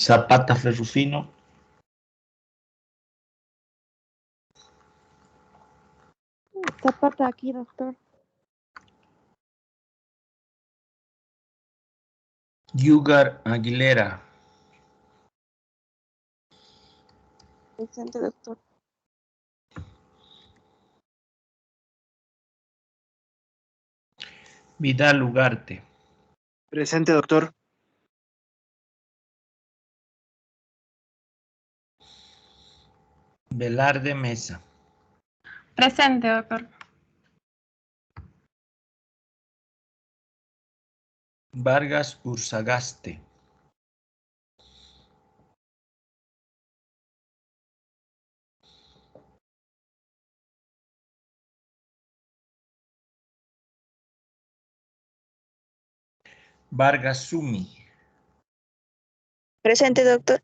Zapata Ferrufino. Zapata aquí, doctor. Yugar Aguilera. Presente, doctor. Vidal Ugarte. Presente, doctor. Velarde Mesa. Presente, doctor. Vargas Ursagaste. Vargas Sumi. Presente, doctor.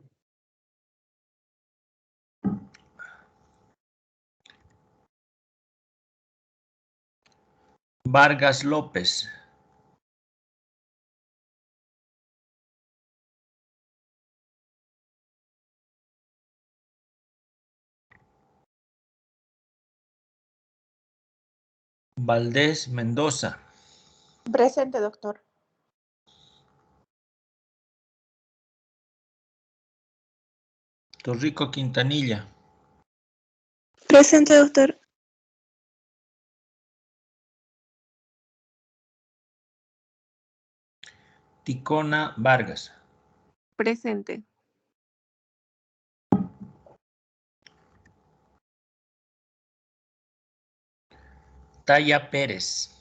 Vargas López. Valdés Mendoza. Presente, doctor. Torrico Quintanilla. Presente, doctor. Ticona Vargas. Presente. Taya Pérez.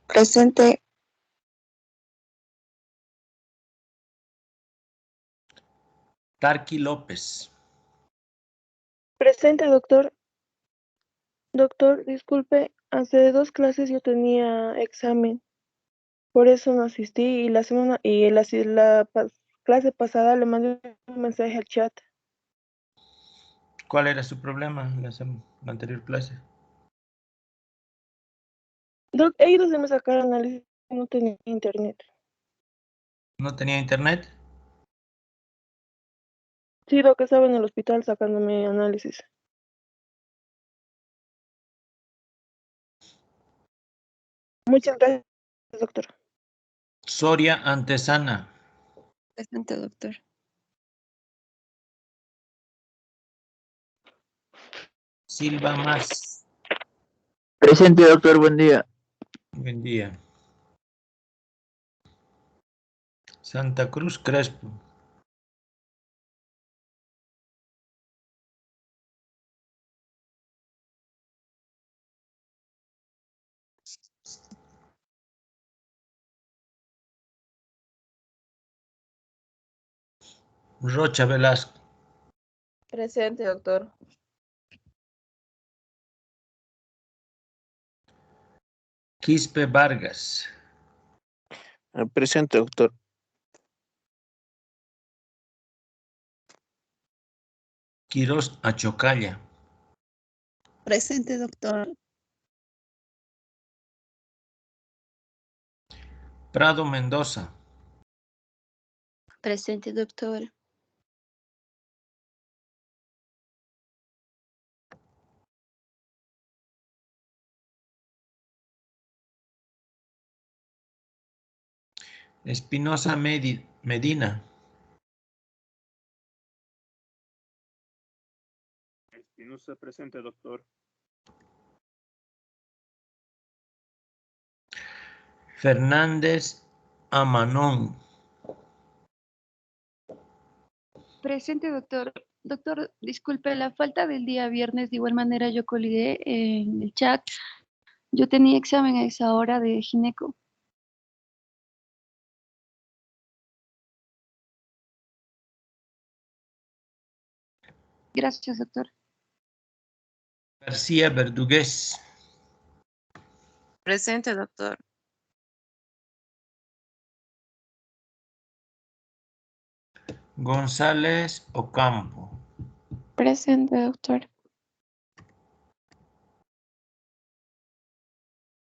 Presente. Tarqui López. Presente, doctor. Doctor, disculpe, hace 2 clases yo tenía examen, por eso no asistí y clase pasada le mandé un mensaje al chat. ¿Cuál era su problema en la anterior clase? Doc, ellos se me sacaron análisis, no tenía internet. ¿No tenía internet? Sí, Doc, estaba en el hospital sacándome análisis. Muchas gracias, doctor. Soria Antesana. Presente, doctor. Silva Más. Presente, doctor. Buen día. Buen día. Santa Cruz Crespo. Rocha Velasco. Presente, doctor. Quispe Vargas. Presente, doctor. Quirós Achocalla. Presente, doctor. Prado Mendoza. Presente, doctor. Espinosa Medina. Espinosa presente, doctor. Fernández Amanón. Presente, doctor. Doctor, disculpe, la falta del día viernes, de igual manera yo colgué en el chat. Yo tenía examen a esa hora de gineco. Gracias, doctor. García Verdugués. Presente, doctor. González Ocampo. Presente, doctor.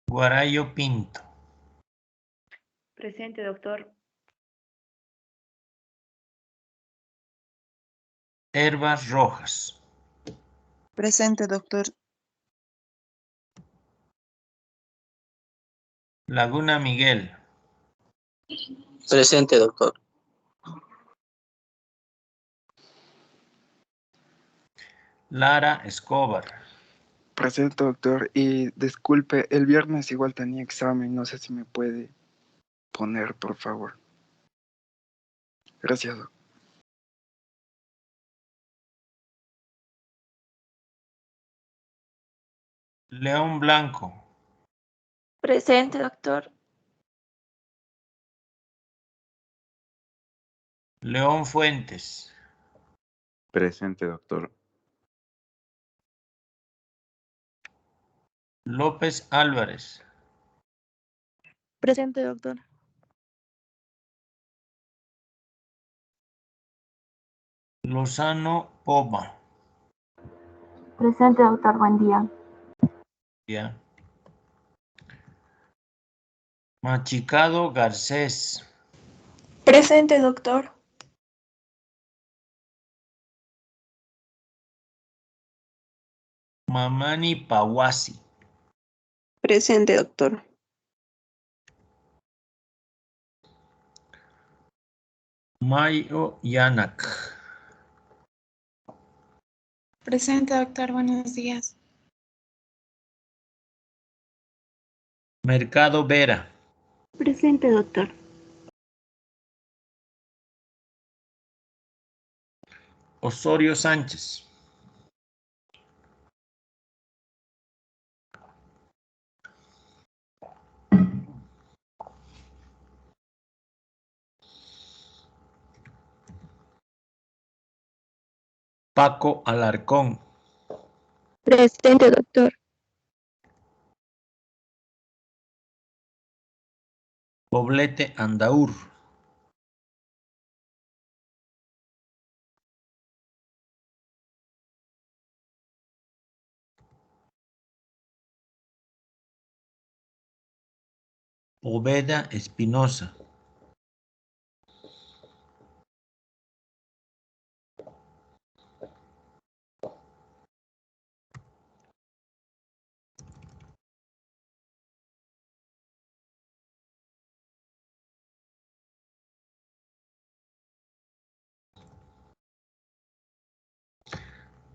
Guarayo Pinto. Presente, doctor. Herbas Rojas. Presente, doctor. Laguna Miguel. Presente, doctor. Lara Escobar. Presente, doctor. Y disculpe, el viernes igual tenía examen. No sé si me puede poner, por favor. Gracias, doctor. León Blanco. Presente, doctor. León Fuentes. Presente, doctor. López Álvarez. Presente, doctor. Lozano Poma. Presente, doctor. Buen día. Ya. Machicado Garcés. Presente, doctor. Mamani Pawasi. Presente, doctor. Mayo Yanak. Presente, doctor. Buenos días. Mercado Vera. Presente, doctor. Osorio Sánchez. Paco Alarcón. Presente, doctor. Poblete Andaur. Poveda Espinosa.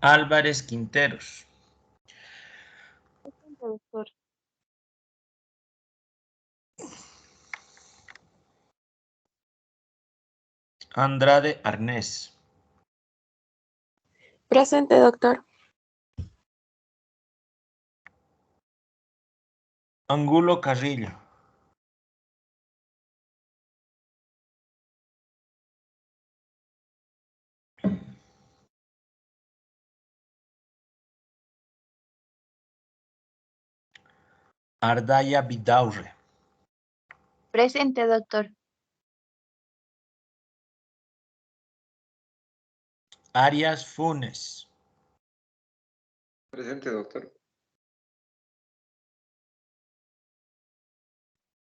Álvarez Quinteros. Presente, doctor. Andrade Arnés. Presente, doctor. Angulo Carrillo. Ardaya Vidaurre. Presente, doctor. Arias Funes. Presente, doctor.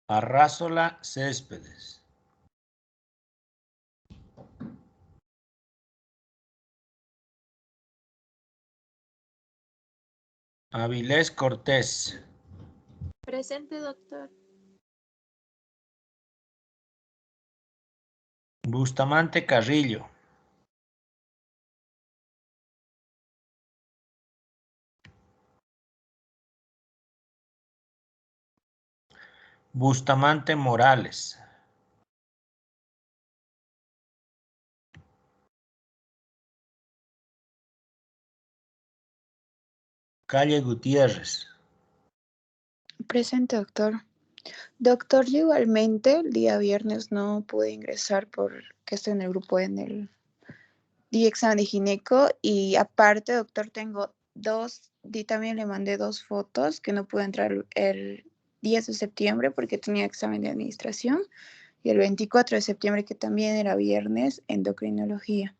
Arrázola Céspedes. Avilés Cortés. Presente, doctor. Bustamante Carrillo. Bustamante Morales. Calle Gutiérrez. Presente, doctor. Doctor, yo igualmente el día viernes no pude ingresar porque estoy en el grupo en el día examen de gineco y aparte, doctor, tengo también le mandé 2 fotos que no pude entrar el 10 de septiembre porque tenía examen de administración y el 24 de septiembre que también era viernes, endocrinología.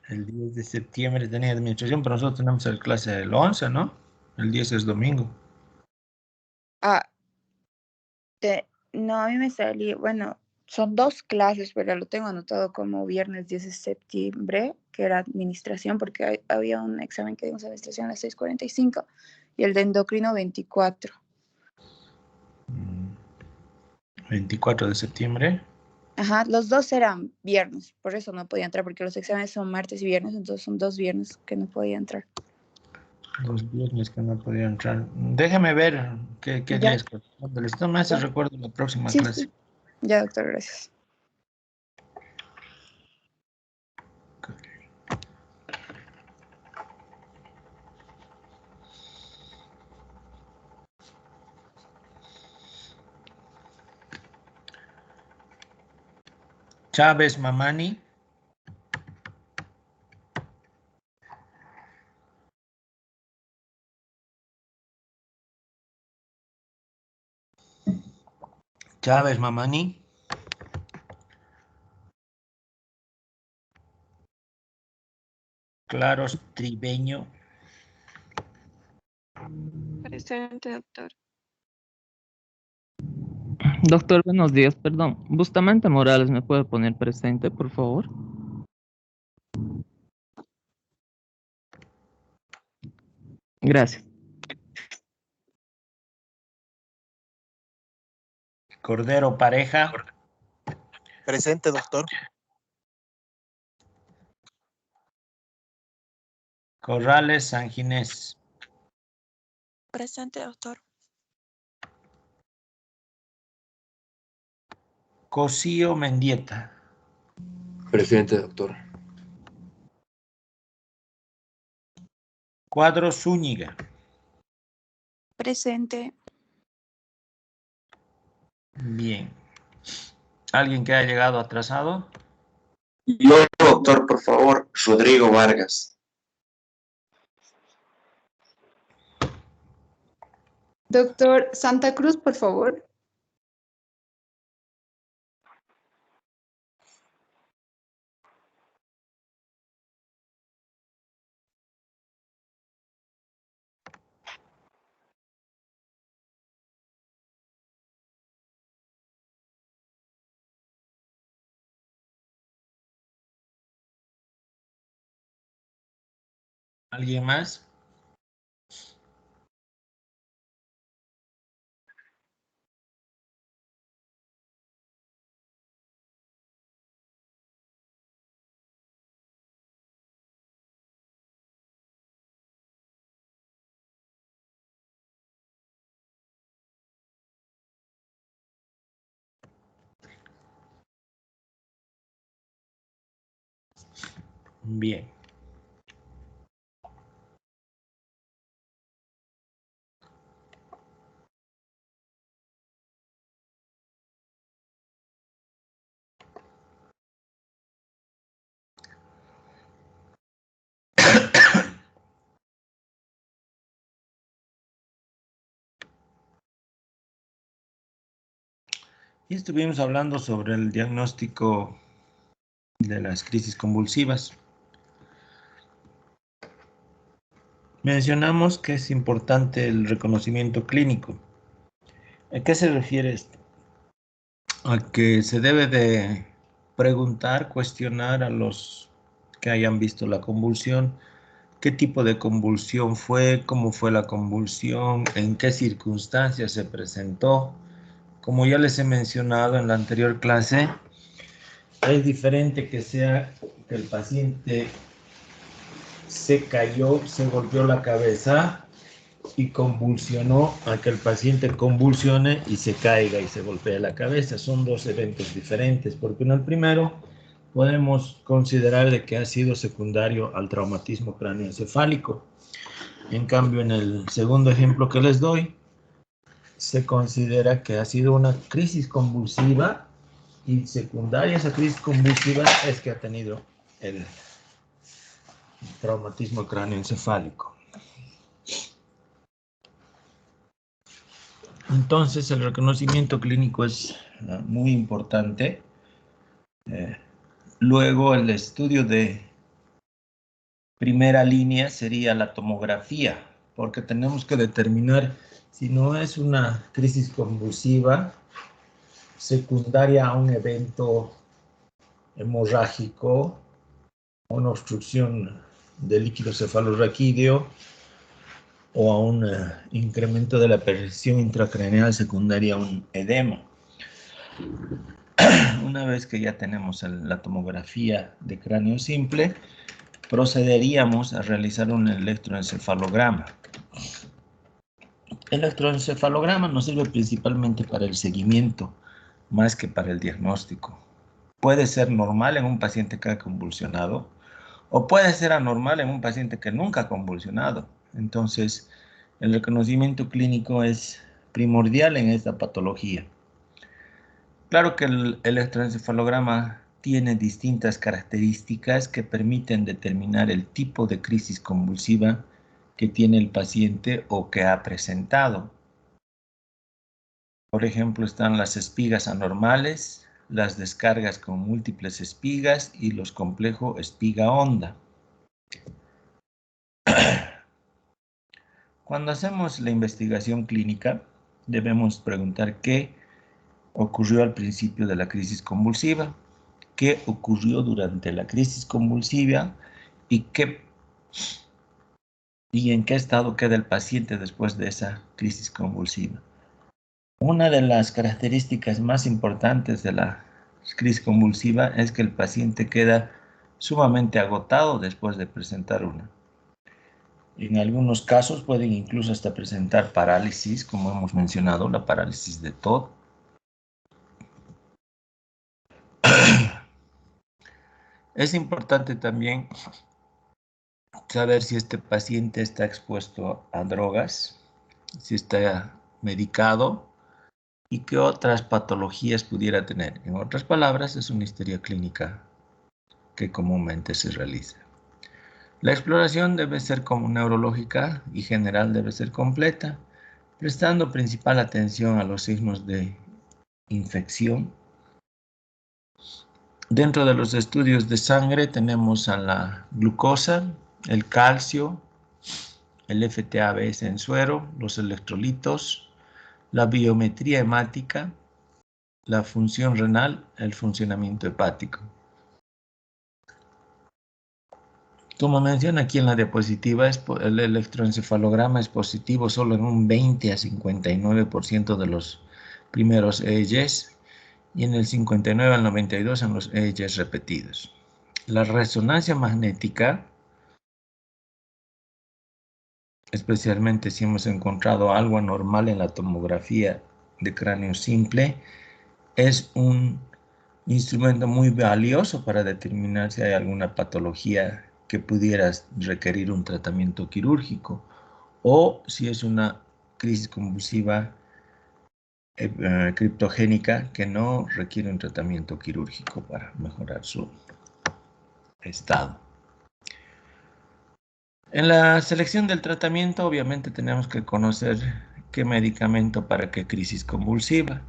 El 10 de septiembre tenía administración, pero nosotros tenemos el clase del 11, ¿no? El 10 es domingo. No, a mí me salía, bueno, son 2 clases, pero lo tengo anotado como viernes 10 de septiembre, que era administración, porque había un examen que dimos administración a las 6:45 y el de endocrino 24. 24 de septiembre. Ajá, los 2 eran viernes, por eso no podía entrar, porque los exámenes son martes y viernes, entonces son 2 viernes que no podía entrar. 2 viernes que no podía entrar. Déjeme ver qué día es. No me hace recuerdo la próxima clase. Sí. Ya, doctor, gracias. Chávez Mamani. Chávez Mamani. Claros Tribeño. Presente, doctor. Doctor, buenos días, perdón. Bustamante Morales, ¿me puede poner presente, por favor? Gracias. Cordero Pareja. Presente, doctor. Corrales San Ginés. Presente, doctor. Cosío Mendieta. Presente, doctor. Cuadro Zúñiga. Presente. Bien. ¿Alguien que haya llegado atrasado? Yo, doctor, por favor, Rodrigo Vargas. Doctor Santa Cruz, por favor. ¿Alguien más? Bien. Y estuvimos hablando sobre el diagnóstico de las crisis convulsivas. Mencionamos que es importante el reconocimiento clínico. ¿A qué se refiere esto? A que se debe de preguntar, cuestionar a los que hayan visto la convulsión, qué tipo de convulsión fue, cómo fue la convulsión, en qué circunstancias se presentó. Como ya les he mencionado en la anterior clase, es diferente que sea que el paciente se cayó, se golpeó la cabeza y convulsionó a que el paciente convulsione y se caiga y se golpee la cabeza. Son dos eventos diferentes, porque en el primero podemos considerar de que ha sido secundario al traumatismo cráneoencefálico. En cambio, en el segundo ejemplo que les doy, se considera que ha sido una crisis convulsiva y secundaria a esa crisis convulsiva es que ha tenido el traumatismo cráneoencefálico. Entonces, el reconocimiento clínico es muy importante. Luego, el estudio de primera línea sería la tomografía, porque tenemos que determinar si no es una crisis convulsiva secundaria a un evento hemorrágico, una obstrucción del líquido cefalorraquídeo o a un incremento de la presión intracraneal secundaria a un edema. Una vez que ya tenemos la tomografía de cráneo simple, procederíamos a realizar un electroencefalograma. El electroencefalograma nos sirve principalmente para el seguimiento, más que para el diagnóstico. Puede ser normal en un paciente que ha convulsionado, o puede ser anormal en un paciente que nunca ha convulsionado. Entonces, el reconocimiento clínico es primordial en esta patología. Claro que el electroencefalograma tiene distintas características que permiten determinar el tipo de crisis convulsiva que tiene el paciente o que ha presentado. Por ejemplo, están las espigas anormales, las descargas con múltiples espigas y los complejos espiga-onda. Cuando hacemos la investigación clínica, debemos preguntar qué ocurrió al principio de la crisis convulsiva, qué ocurrió durante la crisis convulsiva y en qué estado queda el paciente después de esa crisis convulsiva. Una de las características más importantes de la crisis convulsiva es que el paciente queda sumamente agotado después de presentar una. En algunos casos pueden incluso hasta presentar parálisis, como hemos mencionado, la parálisis de Todd. Es importante también saber si este paciente está expuesto a drogas, si está medicado y qué otras patologías pudiera tener. En otras palabras, es una historia clínica que comúnmente se realiza. La exploración debe ser como neurológica y general debe ser completa, prestando principal atención a los signos de infección. Dentro de los estudios de sangre tenemos a la glucosa, el calcio, el FTABS en suero, los electrolitos, la biometría hemática, la función renal, el funcionamiento hepático. Como menciona aquí en la diapositiva, el electroencefalograma es positivo solo en un 20 a 59% de los primeros EEGs y en el 59 al 92 en los EEGs repetidos. La resonancia magnética, especialmente si hemos encontrado algo anormal en la tomografía de cráneo simple, es un instrumento muy valioso para determinar si hay alguna patología que pudiera requerir un tratamiento quirúrgico o si es una crisis convulsiva criptogénica que no requiere un tratamiento quirúrgico para mejorar su estado. En la selección del tratamiento, obviamente tenemos que conocer qué medicamento para qué crisis convulsiva.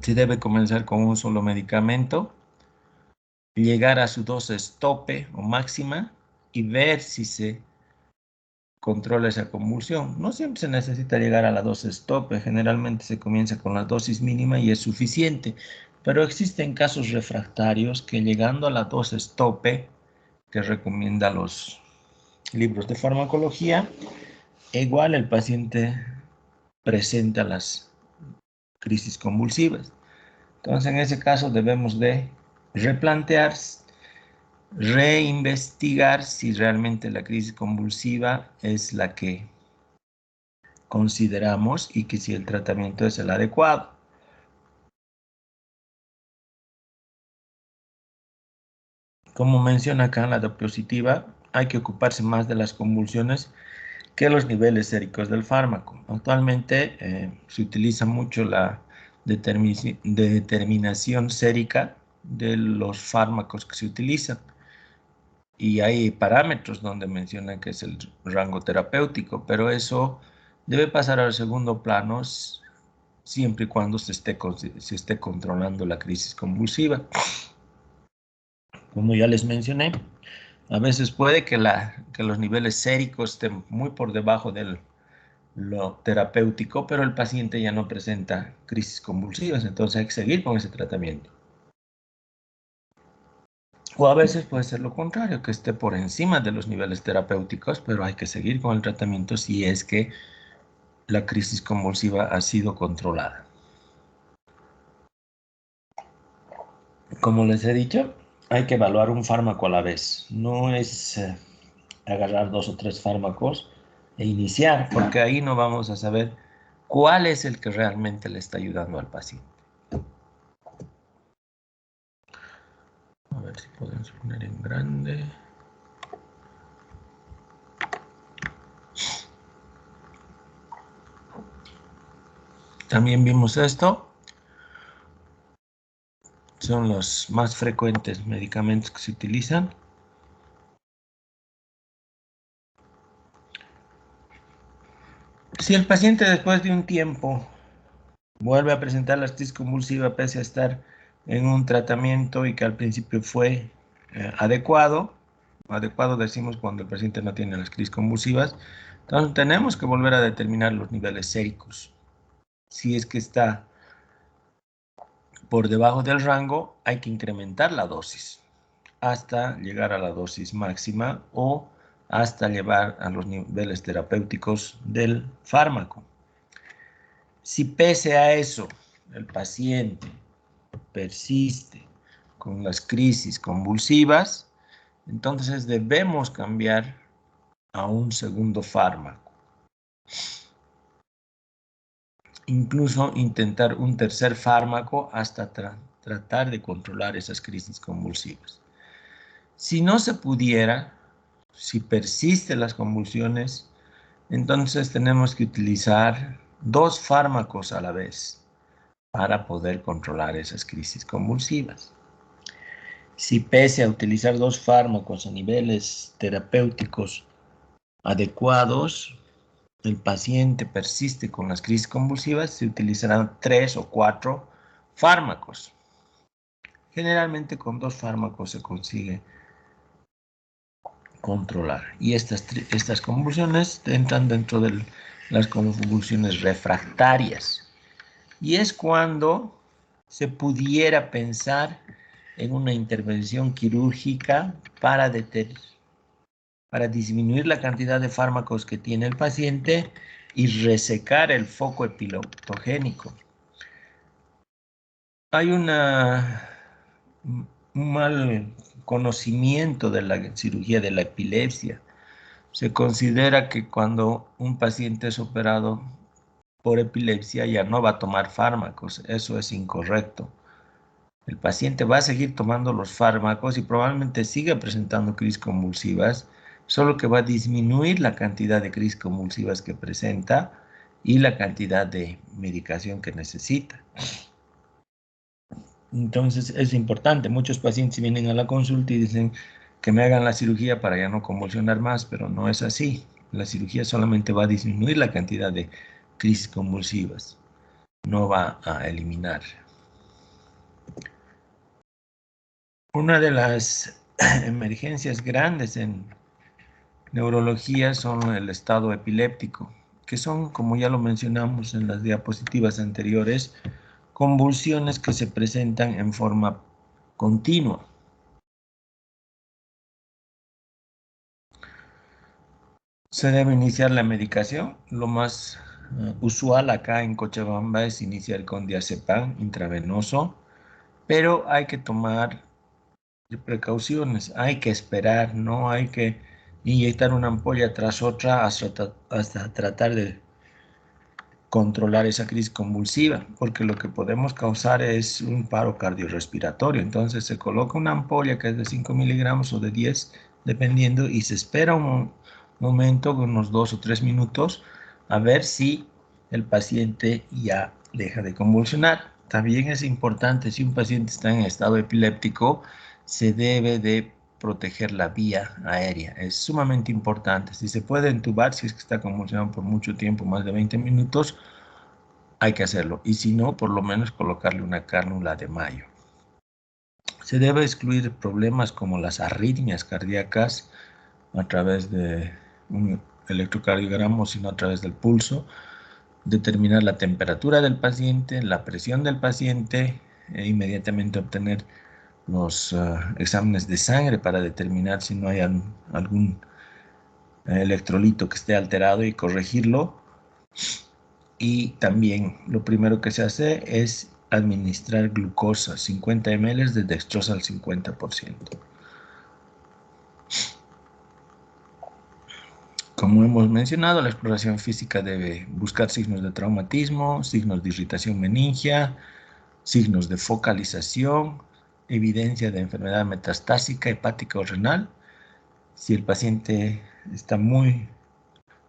Se debe comenzar con un solo medicamento, llegar a su dosis tope o máxima y ver si se controla esa convulsión. No siempre se necesita llegar a la dosis tope, generalmente se comienza con la dosis mínima y es suficiente, pero existen casos refractarios que llegando a la dosis tope, que recomienda los libros de farmacología, igual el paciente presenta las crisis convulsivas. Entonces, en ese caso debemos de replantear reinvestigar si realmente la crisis convulsiva es la que consideramos y que si el tratamiento es el adecuado. Como menciona acá en la diapositiva, hay que ocuparse más de las convulsiones que los niveles séricos del fármaco. Actualmente se utiliza mucho la determinación sérica de los fármacos que se utilizan. Y hay parámetros donde menciona que es el rango terapéutico, pero eso debe pasar al segundo plano siempre y cuando se esté controlando la crisis convulsiva. Como ya les mencioné, a veces puede que los niveles séricos estén muy por debajo de lo terapéutico, pero el paciente ya no presenta crisis convulsivas, entonces hay que seguir con ese tratamiento. O a veces puede ser lo contrario, que esté por encima de los niveles terapéuticos, pero hay que seguir con el tratamiento si es que la crisis convulsiva ha sido controlada. Como les he dicho, hay que evaluar un fármaco a la vez. No es agarrar 2 o 3 fármacos e iniciar, porque ahí no vamos a saber cuál es el que realmente le está ayudando al paciente. A ver si podemos poner en grande. También vimos esto. Son los más frecuentes medicamentos que se utilizan. Si el paciente después de un tiempo vuelve a presentar la crisis convulsiva pese a estar en un tratamiento y que al principio fue adecuado decimos cuando el paciente no tiene las crisis convulsivas, entonces tenemos que volver a determinar los niveles séricos. Si es que está por debajo del rango, hay que incrementar la dosis hasta llegar a la dosis máxima o hasta llevar a los niveles terapéuticos del fármaco. Si pese a eso el paciente persiste con las crisis convulsivas, entonces debemos cambiar a un segundo fármaco. Incluso intentar un tercer fármaco hasta tratar de controlar esas crisis convulsivas. Si no se pudiera, si persisten las convulsiones, entonces tenemos que utilizar 2 fármacos a la vez para poder controlar esas crisis convulsivas. Si pese a utilizar 2 fármacos a niveles terapéuticos adecuados, el paciente persiste con las crisis convulsivas, se utilizarán 3 o 4 fármacos. Generalmente con 2 fármacos se consigue controlar. Y estas convulsiones entran dentro de las convulsiones refractarias. Y es cuando se pudiera pensar en una intervención quirúrgica para disminuir la cantidad de fármacos que tiene el paciente y resecar el foco epiloptogénico. Hay un mal conocimiento de la cirugía de la epilepsia. Se considera que cuando un paciente es operado por epilepsia ya no va a tomar fármacos. Eso es incorrecto. El paciente va a seguir tomando los fármacos y probablemente siga presentando crisis convulsivas, solo que va a disminuir la cantidad de crisis convulsivas que presenta y la cantidad de medicación que necesita. Entonces es importante. Muchos pacientes vienen a la consulta y dicen que me hagan la cirugía para ya no convulsionar más, pero no es así. La cirugía solamente va a disminuir la cantidad de crisis convulsivas, no va a eliminar. Una de las emergencias grandes en neurología son el estado epiléptico, que son, como ya lo mencionamos en las diapositivas anteriores, convulsiones que se presentan en forma continua. Se debe iniciar la medicación. Lo más usual acá en Cochabamba es iniciar con diazepam intravenoso, pero hay que tomar precauciones. Hay que esperar, no hay que inyectar una ampolla tras otra hasta tratar de controlar esa crisis convulsiva, porque lo que podemos causar es un paro cardiorrespiratorio. Entonces se coloca una ampolla que es de 5 miligramos o de 10, dependiendo, y se espera un momento, unos 2 o 3 minutos, a ver si el paciente ya deja de convulsionar. También es importante, si un paciente está en estado epiléptico, se debe de proteger la vía aérea. Es sumamente importante. Si se puede entubar, si es que está convulsionando por mucho tiempo, más de 20 minutos, hay que hacerlo. Y si no, por lo menos colocarle una cánula de mayo. Se debe excluir problemas como las arritmias cardíacas a través de un electrocardiograma, sino a través del pulso. Determinar la temperatura del paciente, la presión del paciente, e inmediatamente obtener los exámenes de sangre para determinar si no hay algún electrolito que esté alterado y corregirlo. Y también lo primero que se hace es administrar glucosa, 50 ml de dextrosa al 50%. Como hemos mencionado, la exploración física debe buscar signos de traumatismo, signos de irritación meningia, signos de focalización, evidencia de enfermedad metastásica, hepática o renal. Si el paciente está muy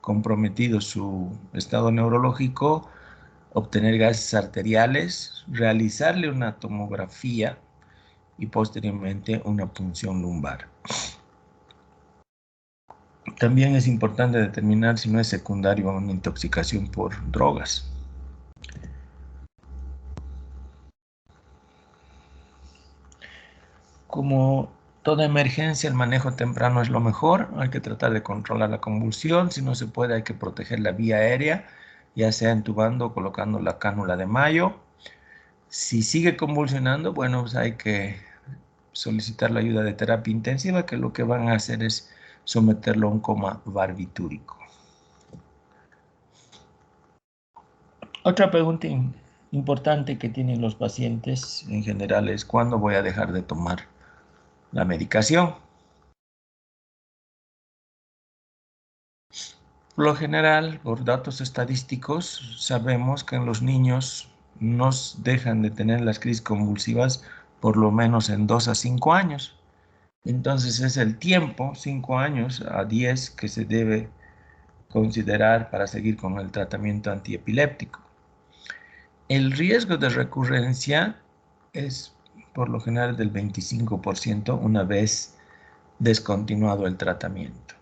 comprometido su estado neurológico, obtener gases arteriales, realizarle una tomografía y posteriormente una punción lumbar. También es importante determinar si no es secundario a una intoxicación por drogas. Como toda emergencia, el manejo temprano es lo mejor. Hay que tratar de controlar la convulsión. Si no se puede, hay que proteger la vía aérea, ya sea entubando o colocando la cánula de mayo. Si sigue convulsionando, bueno, pues hay que solicitar la ayuda de terapia intensiva, que lo que van a hacer es someterlo a un coma barbitúrico. Otra pregunta importante que tienen los pacientes en general es ¿cuándo voy a dejar de tomar la medicación? Por lo general, por datos estadísticos, sabemos que en los niños no dejan de tener las crisis convulsivas por lo menos en 2 a 5 años. Entonces es el tiempo, 5 años a 10, que se debe considerar para seguir con el tratamiento antiepiléptico. El riesgo de recurrencia es por lo general del 25% una vez descontinuado el tratamiento.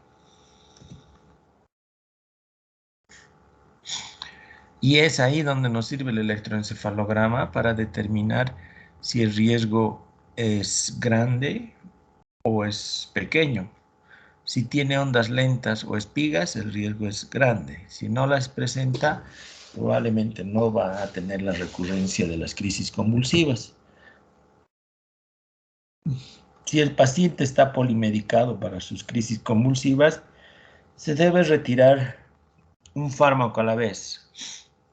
Y es ahí donde nos sirve el electroencefalograma para determinar si el riesgo es grande o es pequeño. Si tiene ondas lentas o espigas, el riesgo es grande. Si no las presenta, probablemente no va a tener la recurrencia de las crisis convulsivas. Si el paciente está polimedicado para sus crisis convulsivas, se debe retirar un fármaco a la vez,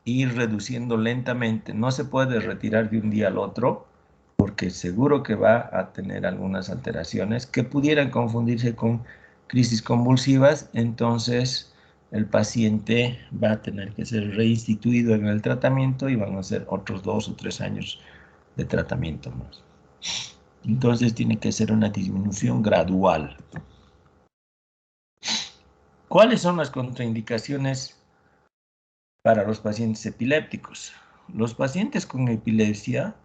ir reduciendo lentamente. No se puede retirar de un día al otro, porque seguro que va a tener algunas alteraciones que pudieran confundirse con crisis convulsivas. Entonces el paciente va a tener que ser reinstituido en el tratamiento y van a ser otros 2 o 3 años de tratamiento más. Entonces tiene que ser una disminución gradual. ¿Cuáles son las contraindicaciones para los pacientes epilépticos? Los pacientes con epilepsia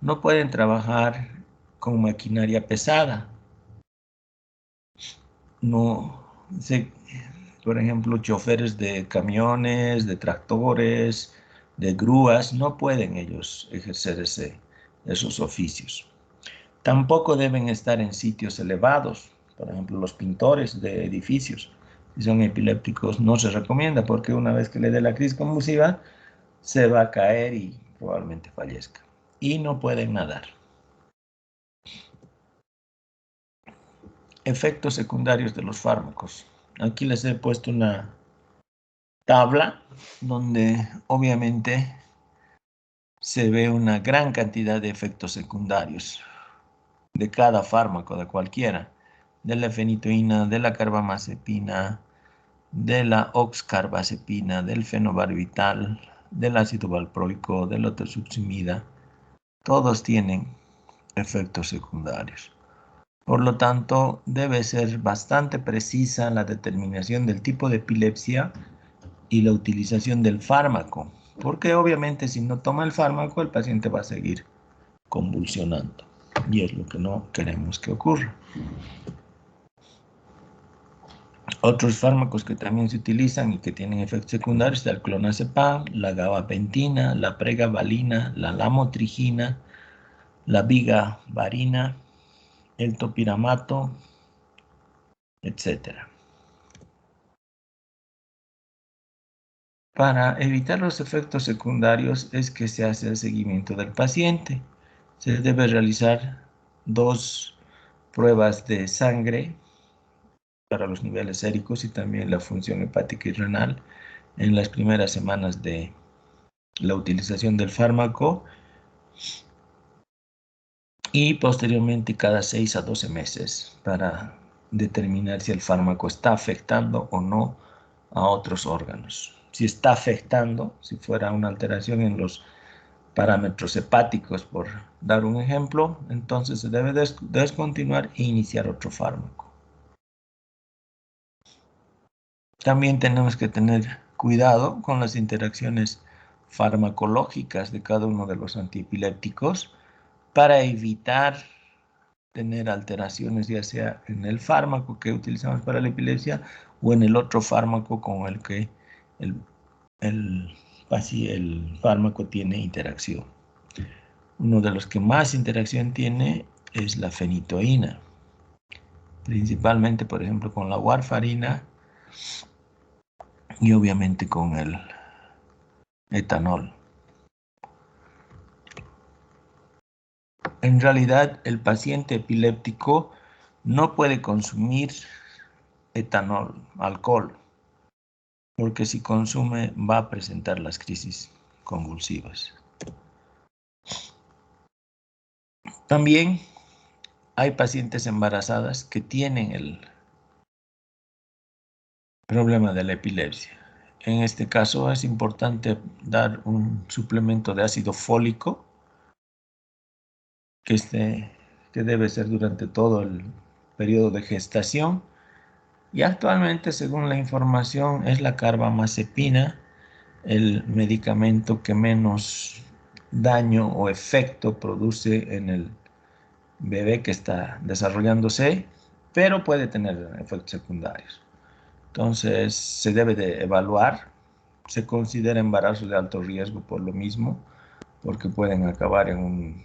no pueden trabajar con maquinaria pesada. Por ejemplo, choferes de camiones, de tractores, de grúas, no pueden ellos ejercer esos oficios. Tampoco deben estar en sitios elevados. Por ejemplo, los pintores de edificios, si son epilépticos, no se recomienda porque una vez que le dé la crisis convulsiva, se va a caer y probablemente fallezca. Y no pueden nadar. Efectos secundarios de los fármacos. Aquí les he puesto una tabla donde obviamente se ve una gran cantidad de efectos secundarios de cada fármaco, de cualquiera, de la efenitoína, de la carbamazepina, de la oxcarbazepina, del fenobarbital, del ácido valproico, del otosuximida, todos tienen efectos secundarios. Por lo tanto, debe ser bastante precisa la determinación del tipo de epilepsia y la utilización del fármaco, porque obviamente si no toma el fármaco, el paciente va a seguir convulsionando, y es lo que no queremos que ocurra. Otros fármacos que también se utilizan y que tienen efectos secundarios, el clonazepam, la gabapentina, la pregabalina, la lamotrigina, la vigabarina, el topiramato, etc. Para evitar los efectos secundarios es que se hace el seguimiento del paciente. Se debe realizar 2 pruebas de sangre para los niveles séricos y también la función hepática y renal en las primeras semanas de la utilización del fármaco y posteriormente cada 6 a 12 meses para determinar si el fármaco está afectando o no a otros órganos. Si está afectando, si fuera una alteración en los parámetros hepáticos, por dar un ejemplo, entonces se debe descontinuar e iniciar otro fármaco. También tenemos que tener cuidado con las interacciones farmacológicas de cada uno de los antiepilépticos para evitar tener alteraciones, ya sea en el fármaco que utilizamos para la epilepsia o en el otro fármaco con el que el fármaco tiene interacción. Uno de los que más interacción tiene es la fenitoína, principalmente, por ejemplo, con la warfarina y obviamente con el etanol. En realidad, el paciente epiléptico no puede consumir etanol, alcohol, porque si consume va a presentar las crisis convulsivas. También hay pacientes embarazadas que tienen el problema de la epilepsia. En este caso es importante dar un suplemento de ácido fólico que debe ser durante todo el periodo de gestación. Y actualmente, según la información, es la carbamazepina el medicamento que menos daño o efecto produce en el bebé que está desarrollándose, pero puede tener efectos secundarios. Entonces, se debe de evaluar. Se considera embarazo de alto riesgo por lo mismo, porque pueden acabar en un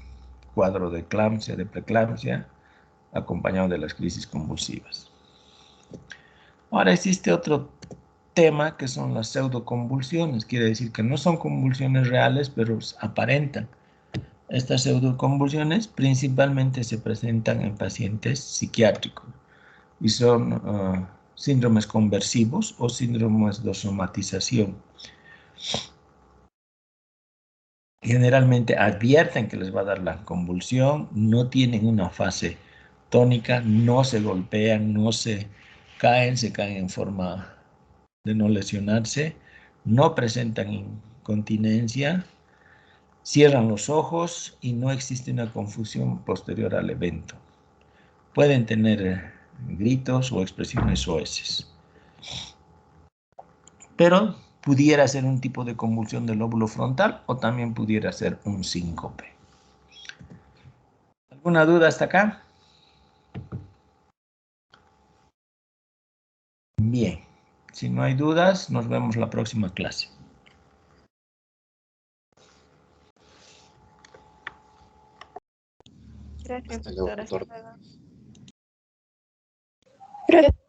cuadro de eclampsia, de preeclampsia, acompañado de las crisis convulsivas. Ahora existe otro tema que son las pseudoconvulsiones. Quiere decir que no son convulsiones reales, pero aparentan. Estas pseudoconvulsiones principalmente se presentan en pacientes psiquiátricos y son síndromes conversivos o síndromes de somatización. Generalmente advierten que les va a dar la convulsión, no tienen una fase tónica, no se golpean, no se caen en forma de no lesionarse, no presentan incontinencia, cierran los ojos y no existe una confusión posterior al evento. Pueden tener gritos o expresiones soeces. Pero pudiera ser un tipo de convulsión del lóbulo frontal o también pudiera ser un síncope. ¿Alguna duda hasta acá? Bien, si no hay dudas, nos vemos la próxima clase. Gracias, Hasta luego, doctora. doctor. Hasta luego.